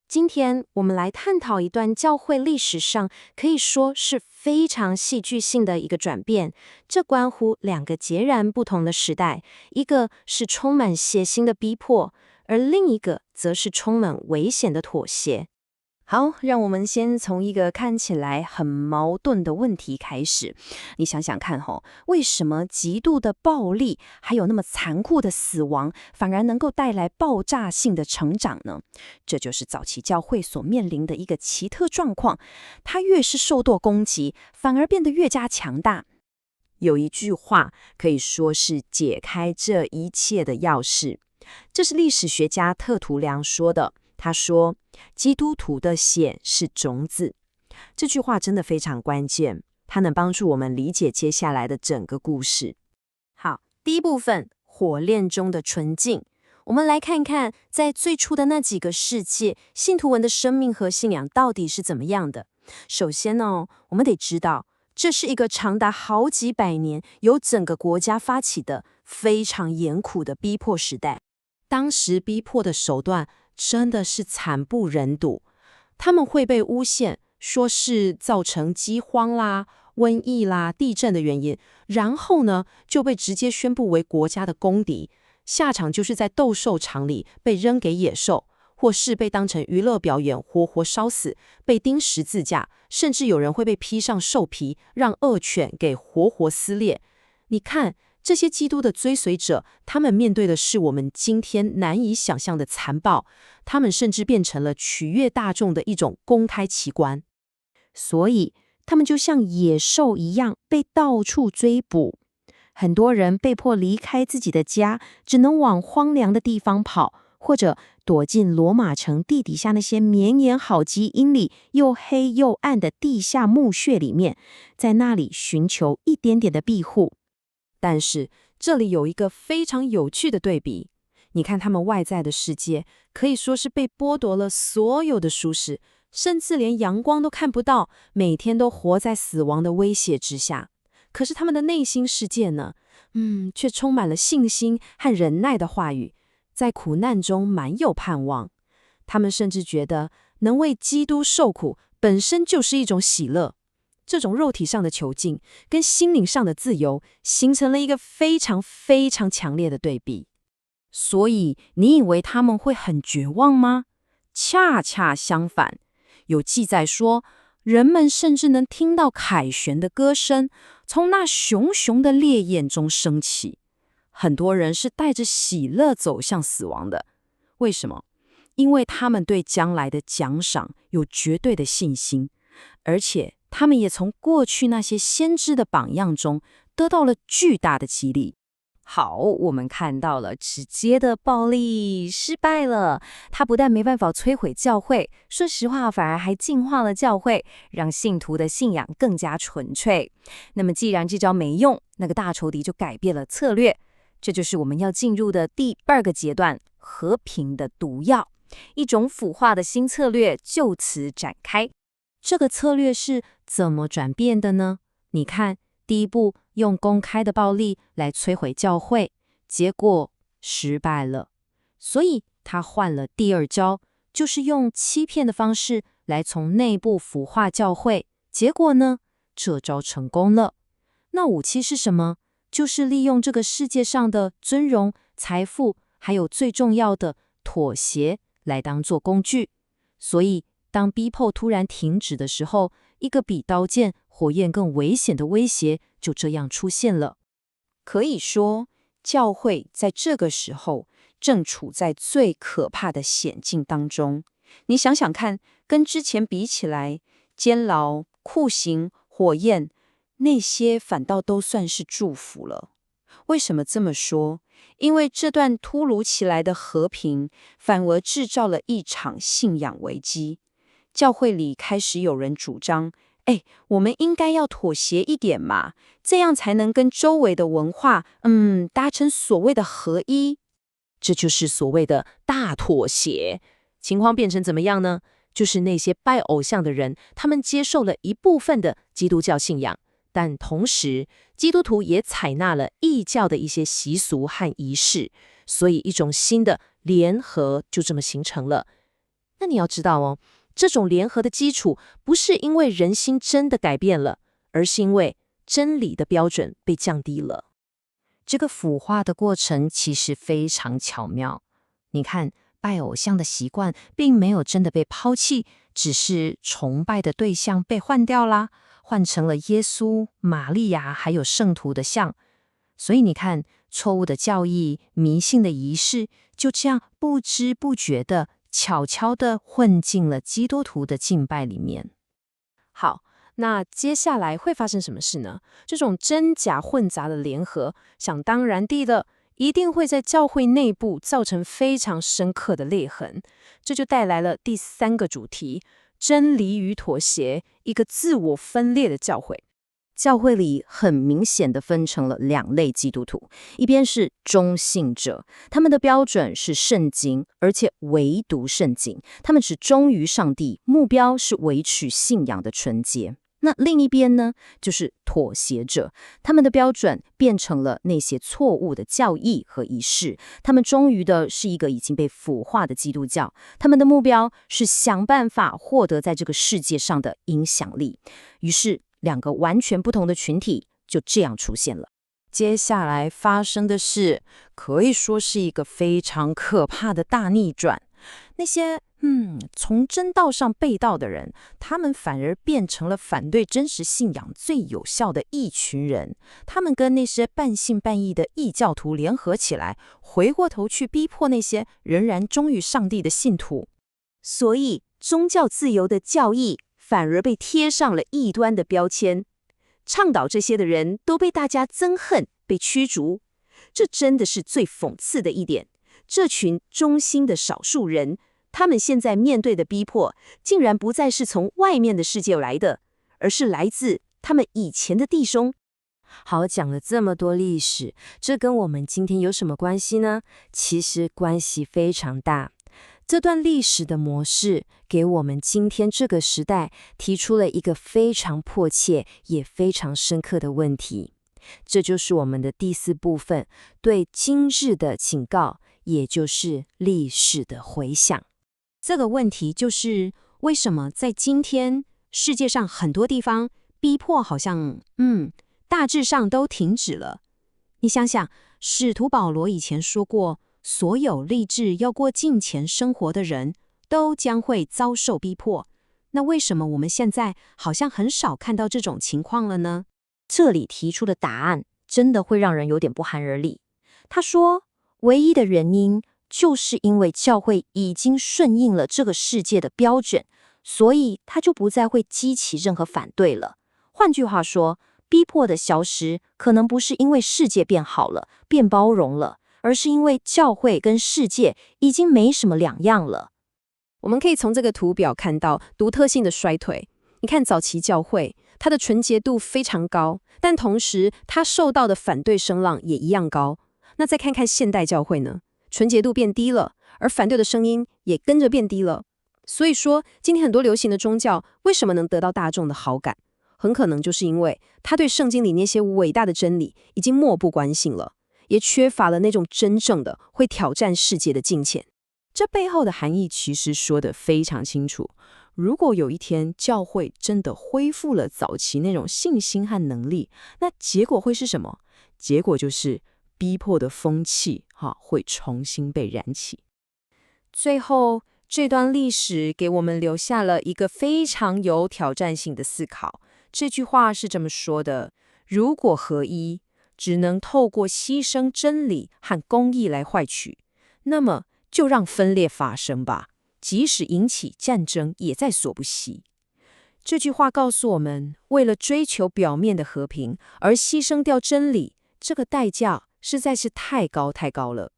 今天我们来探讨一段教会历史上可以说是非常戏剧性的一个转变，这关乎两个截然不同的时代，一个是充满血腥的逼迫，而另一个则是充满危险的妥协。好，让我们先从一个看起来很矛盾的问题开始。你想想看为什么极度的暴力，还有那么残酷的死亡，反而能够带来爆炸性的成长呢？这就是早期教会所面临的一个奇特状况。它越是受到攻击，反而变得越加强大。有一句话可以说是解开这一切的钥匙，这是历史学家特图良说的。他说，基督徒的血是种子。这句话真的非常关键，它能帮助我们理解接下来的整个故事。好，第一部分，火炼中的纯净。我们来看看，在最初的那几个世纪，信徒们的生命和信仰到底是怎么样的。首先呢，我们得知道，这是一个长达好几百年，由整个国家发起的非常严酷的逼迫时代。当时逼迫的手段真的是惨不忍睹，他们会被诬陷，说是造成饥荒啦、瘟疫啦、地震的原因，然后呢，就被直接宣布为国家的公敌，下场就是在斗兽场里被扔给野兽，或是被当成娱乐表演活活烧死，被钉十字架，甚至有人会被披上兽皮，让恶犬给活活撕裂。你看，这些基督的追随者，他们面对的是我们今天难以想象的残暴，他们甚至变成了取悦大众的一种公开奇观。所以，他们就像野兽一样被到处追捕。很多人被迫离开自己的家，只能往荒凉的地方跑，或者躲进罗马城地底下那些绵延好几英里、又黑又暗的地下墓穴里面，在那里寻求一点点的庇护。但是这里有一个非常有趣的对比，你看他们外在的世界可以说是被剥夺了所有的舒适，甚至连阳光都看不到，每天都活在死亡的威胁之下。可是他们的内心世界呢，却充满了信心和忍耐的话语，在苦难中满有盼望。他们甚至觉得能为基督受苦本身就是一种喜乐。这种肉体上的囚禁跟心灵上的自由形成了一个非常非常强烈的对比。所以你以为他们会很绝望吗？恰恰相反，有记载说，人们甚至能听到凯旋的歌声从那熊熊的烈焰中升起。很多人是带着喜乐走向死亡的。为什么？因为他们对将来的奖赏有绝对的信心，而且他们也从过去那些先知的榜样中得到了巨大的激励。好，我们看到了直接的暴力失败了，它不但没办法摧毁教会，说实话反而还净化了教会，让信徒的信仰更加纯粹。那么既然这招没用，那个大仇敌就改变了策略，这就是我们要进入的第二个阶段，和平的毒药。一种腐化的新策略就此展开。这个策略是怎么转变的呢？你看，第一步用公开的暴力来摧毁教会，结果失败了。所以他换了第二招，就是用欺骗的方式来从内部腐化教会。结果呢，这招成功了。那武器是什么？就是利用这个世界上的尊荣、财富，还有最重要的妥协来当做工具。所以当逼迫突然停止的时候，一个比刀剑、火焰更危险的威胁就这样出现了。可以说，教会在这个时候正处在最可怕的险境当中。你想想看，跟之前比起来，监牢、酷刑、火焰，那些反倒都算是祝福了。为什么这么说？因为这段突如其来的和平，反而制造了一场信仰危机。教会里开始有人主张，我们应该要妥协一点嘛，这样才能跟周围的文化，达成所谓的合一。这就是所谓的大妥协。情况变成怎么样呢？就是那些拜偶像的人，他们接受了一部分的基督教信仰，但同时，基督徒也采纳了异教的一些习俗和仪式，所以一种新的联合就这么形成了。那你要知道哦，这种联合的基础不是因为人心真的改变了，而是因为真理的标准被降低了。这个腐化的过程其实非常巧妙。你看，拜偶像的习惯并没有真的被抛弃，只是崇拜的对象被换掉啦，换成了耶稣、玛利亚还有圣徒的像。所以你看，错误的教义、迷信的仪式，就这样不知不觉的、悄悄的混进了基督徒的敬拜里面。好，那接下来会发生什么事呢？这种真假混杂的联合，想当然地的，一定会在教会内部造成非常深刻的裂痕。这就带来了第3个主题：真理与妥协，一个自我分裂的教会。教会里很明显的分成了2类基督徒，一边是中信者，他们的标准是圣经，而且唯独圣经，他们只忠于上帝，目标是维持信仰的纯洁。那另一边呢，就是妥协者，他们的标准变成了那些错误的教义和仪式，他们忠于的是一个已经被腐化的基督教，他们的目标是想办法获得在这个世界上的影响力。于是2个完全不同的群体就这样出现了。接下来发生的事，可以说是一个非常可怕的大逆转。那些从真道上背道的人，他们反而变成了反对真实信仰最有效的一群人。他们跟那些半信半疑的异教徒联合起来，回过头去逼迫那些仍然忠于上帝的信徒。所以，宗教自由的教义反而被贴上了异端的标签，倡导这些的人都被大家憎恨，被驱逐。这真的是最讽刺的一点。这群忠心的少数人，他们现在面对的逼迫，竟然不再是从外面的世界来的，而是来自他们以前的弟兄。好，讲了这么多历史，这跟我们今天有什么关系呢？其实关系非常大。这段历史的模式，给我们今天这个时代提出了一个非常迫切也非常深刻的问题。这就是我们的第4部分，对今日的警告，也就是历史的回响。这个问题就是，为什么在今天世界上很多地方逼迫好像大致上都停止了？你想想，使徒保罗以前说过，所有立志要过敬虔生活的人都将会遭受逼迫。那为什么我们现在好像很少看到这种情况了呢？这里提出的答案真的会让人有点不寒而栗。他说，唯一的原因就是因为教会已经顺应了这个世界的标准，所以他就不再会激起任何反对了。换句话说，逼迫的消失可能不是因为世界变好了，变包容了，而是因为教会跟世界已经没什么两样了。我们可以从这个图表看到独特性的衰退。你看早期教会，它的纯洁度非常高，但同时它受到的反对声浪也一样高。那再看看现代教会呢，纯洁度变低了，而反对的声音也跟着变低了。所以说，今天很多流行的宗教为什么能得到大众的好感？很可能就是因为他对圣经里那些伟大的真理已经漠不关心了，也缺乏了那种真正的会挑战世界的敬虔。这背后的含义其实说得非常清楚。如果有一天教会真的恢复了早期那种信心和能力，那结果会是什么？结果就是逼迫的风气会重新被燃起。最后，这段历史给我们留下了一个非常有挑战性的思考。这句话是这么说的：如果合一只能透过牺牲真理和公义来换取，那么就让分裂发生吧，即使引起战争也在所不惜。这句话告诉我们，为了追求表面的和平而牺牲掉真理，这个代价实在是太高太高了。